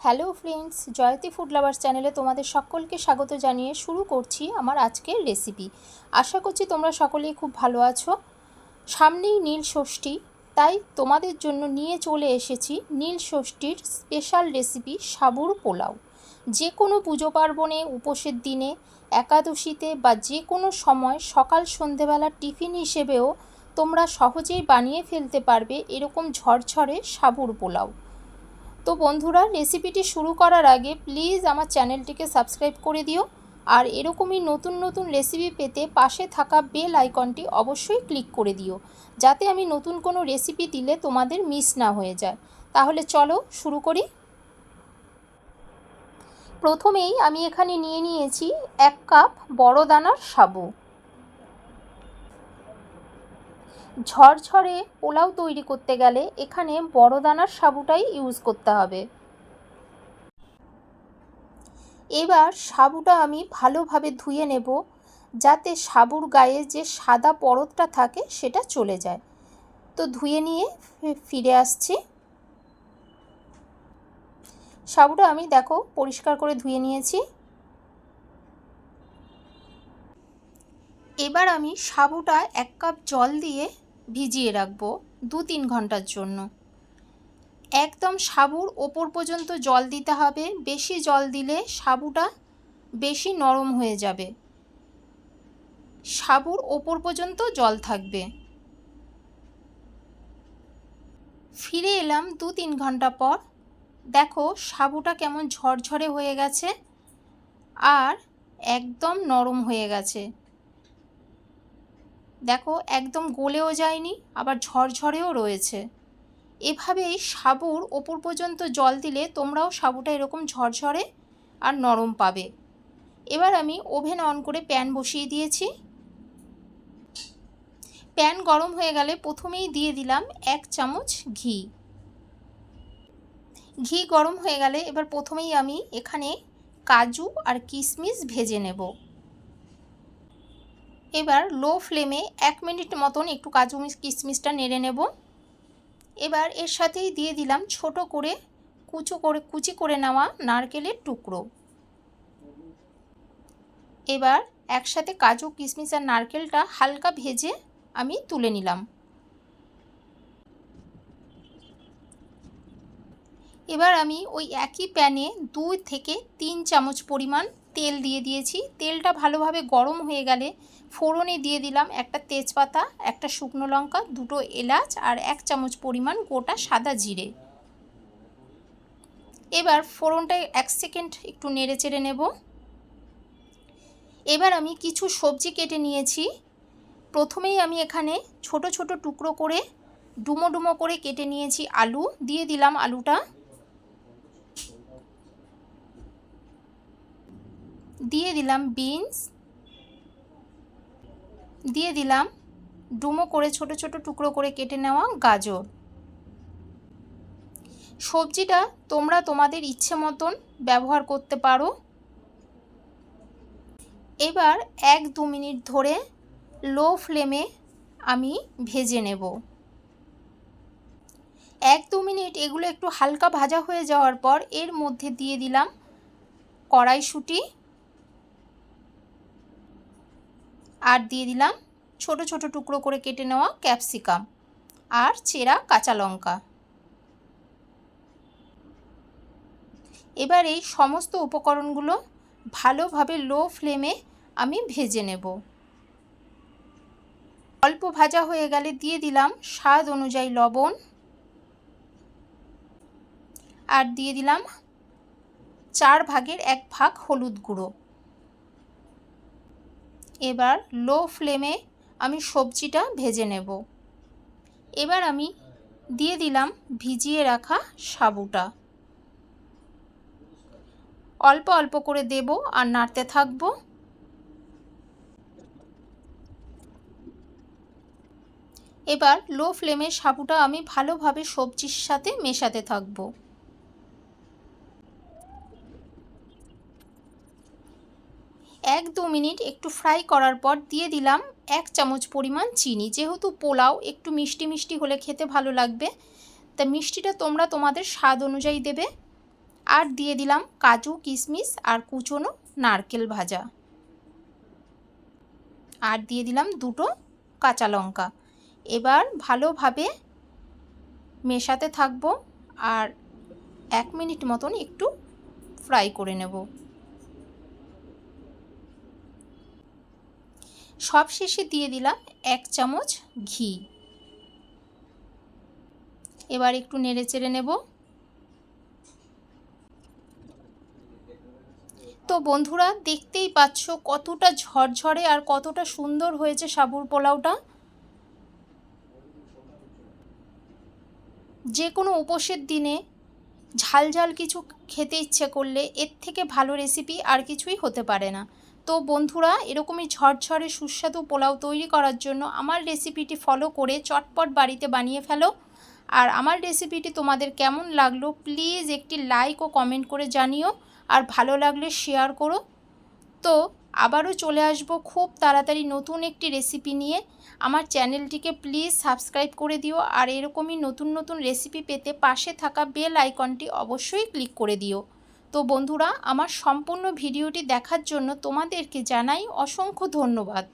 Hello friends, Jayati food lovers চ্যানেলে তোমাদের সকলকে স্বাগত জানিয়ে শুরু করছি আমার আজকের রেসিপি। আশা করছি তোমরা সকলেই খুব ভালো আছো। সামনেই নীল ষষ্ঠী, তাই তোমাদের জন্য নিয়ে চলে এসেছি নীল ষষ্ঠীর স্পেশাল রেসিপি সাবুর পোলাও। যে কোনো পুজো পার্বণে, উপোসের দিনে, একাদশীতে বা যে কোনো সময় সকাল সন্ধেবেলা টিফিন হিসেবেও তোমরা সহজেই বানিয়ে ফেলতে পারবে এরকম ঝরঝরে সাবুর পোলাও। তো বন্ধুরা, রেসিপিটি শুরু করার আগে প্লিজ আমার চ্যানেলটিকে সাবস্ক্রাইব করে দিও, আর এরকমই নতুন নতুন রেসিপি পেতে পাশে থাকা বেল আইকনটি অবশ্যই ক্লিক করে দিও, যাতে আমি নতুন কোনো রেসিপি দিলে তোমাদের মিস না হয়ে যায়। তাহলে চলো শুরু করি। প্রথমেই আমি এখানে নিয়ে নিয়েছি 1 কাপ বড় দানার সাবু। ঝরঝরে পোলাও তৈরি করতে গেলে এখানে বড় দানার সাবুটাই ইউজ করতে হবে। এবার সাবুটা আমি ভালোভাবে ধুয়ে নেব, যাতে সাবুর গায়ে যে সাদা পরতটা থাকে সেটা চলে যায়। তো ধুয়ে নিয়ে ফিরে আসছি। সাবুটা আমি দেখো পরিষ্কার করে ধুয়ে নিয়েছি। এবার আমি সাবুটা 1 কাপ জল দিয়ে ভিজিয়ে রাখবো 2-3 ঘন্টার জন্য। একদম সাবুর ওপর পর্যন্ত জল দিতে হবে, বেশি জল দিলে সাবুটা বেশি নরম হয়ে যাবে। সাবুর ওপর পর্যন্ত জল থাকবে। ফিরে এলাম 2-3 ঘন্টা পর। দেখো সাবুটা কেমন ঝরঝরে হয়ে গেছে আর একদম নরম হয়ে গেছে। দেখো একদম গলেও যায়নি, আবার ঝরঝরেও রয়েছে। এভাবেই সাবুর ওপর পর্যন্ত জল দিলে তোমরাও সাবুটা এরকম ঝরঝরে আর নরম পাবে। এবার আমি ওভেন অন করে প্যান বসিয়ে দিয়েছি। প্যান গরম হয়ে গেলে প্রথমেই দিয়ে দিলাম 1 চামচ ঘি। ঘি গরম হয়ে গেলে এবার প্রথমেই আমি এখানে কাজু আর কিশমিশ ভেজে নেব। এবার লো ফ্লেমে 1 মিনিট মতন একটু কাজু কিশমিশটা নেড়ে নেব। এবার এর সাথেই দিয়ে দিলাম ছোট করে কুচি করে নেওয়া নারকেলের টুকরো। এবার একসাথে কাজু কিশমিশ আর নারকেলটা হালকা ভেজে আমি তুলে নিলাম। এবার আমি ওই একই প্যানে 2 থেকে 3 চামচ পরিমাণ তেল দিয়ে দিয়েছি। তেলটা ভালোভাবে গরম হয়ে গেলে ফোড়নে দিয়ে দিলাম একটা তেজপাতা, একটা শুকনো লঙ্কা, 2টো এলাচ আর 1 চামচ পরিমাণ গোটা সাদা জিরে। এবার ফোড়নটা 1 সেকেন্ড একটু নেড়ে চেড়ে নেব। এবার আমি কিছু সবজি কেটে নিয়েছি। প্রথমেই আমি এখানে ছোট ছোট টুকরো করে ডুমো ডুমো করে কেটে নিয়েছি আলু। দিয়ে দিলাম আলুটা। দিয়ে দিলাম বিনস। দিয়ে দিলাম ডুমো করে ছোট ছোট টুকরো করে কেটে নেওয়া গাজর। সবজিটা তোমরা তোমাদের ইচ্ছে মতন ব্যবহার করতে পারো। এবার 1-2 মিনিট ধরে লো ফ্লেমে আমি ভেজে নেব। 1-2 মিনিট এগুলো একটু হালকা ভাজা হয়ে যাওয়ার পর এর মধ্যে দিয়ে দিলাম কড়াইশুঁটি আর দিয়ে দিলাম ছোট ছোট টুকরো করে কেটে নেওয়া ক্যাপসিকাম আর চেরা কাঁচা লঙ্কা। এবার এই সমস্ত উপকরণগুলো ভালোভাবে লো ফ্লেমে আমি ভেজে নেব। অল্প ভাজা হয়ে গেলে দিয়ে দিলাম স্বাদ অনুযায়ী লবণ আর দিয়ে দিলাম 4 ভাগের 1 ভাগ হলুদ গুঁড়ো। এবার লো ফ্লেমে আমি সবজিটা ভেজে নেব। এবার আমি দিয়ে দিলাম ভিজিয়ে রাখা সাবুটা। অল্প অল্প করে দেব আর নাড়তে থাকব। এবার লো ফ্লেমে সাবুটা আমি ভালোভাবে সবজির সাথে মেশাতে থাকব। 1-2 মিনিট একটু ফ্রাই করার পর দিয়ে দিলাম 1 চামচ পরিমাণ চিনি। যেহেতু পোলাও একটু মিষ্টি মিষ্টি হলে খেতে ভালো লাগবে, তা মিষ্টিটা তোমরা তোমাদের স্বাদ অনুযায়ী দেবে। আর দিয়ে দিলাম কাজু কিশমিশ আর কুচনো নারকেল ভাজা, আর দিয়ে দিলাম 2টো কাঁচা লঙ্কা। এবার ভালোভাবে মেশাতে থাকবো আর 1 মিনিট মতন একটু ফ্রাই করে নেব। সব শেষে দিয়ে দিলাম 1 চামচ ঘি। এবার একটু নেড়ে চেড়ে নেব। তো বন্ধুরা দেখতেই পাচ্ছ কতটা ঝরঝরে আর কতটা সুন্দর হয়েছে সাবুর পোলাওটা। যে কোনো উপোসের দিনে ঝাল ঝাল কিছু খেতে ইচ্ছে করলে এর থেকে ভালো রেসিপি আর কিছুই হতে পারে না। তো বন্ধুরা এরকমই ঝরঝরে সুস্বাদু পোলাও তৈরি করার জন্য আমার রেসিপিটি ফলো করে চটপট বাড়িতে বানিয়ে ফেলো। আর আমার রেসিপিটি তোমাদের কেমন লাগলো প্লিজ একটি লাইক ও কমেন্ট করে জানিও, আর ভালো লাগলে শেয়ার করো। তো আবারও চলে আসবো খুব তাড়াতাড়ি নতুন একটি রেসিপি নিয়ে। আমার চ্যানেলটিকে প্লিজ সাবস্ক্রাইব করে দিও, আর এরকমই নতুন নতুন রেসিপি পেতে পাশে থাকা বেল আইকনটি অবশ্যই ক্লিক করে দিও। তো বন্ধুরা আমার সম্পূর্ণ ভিডিওটি দেখার জন্য তোমাদেরকে জানাই অসংখ্য ধন্যবাদ।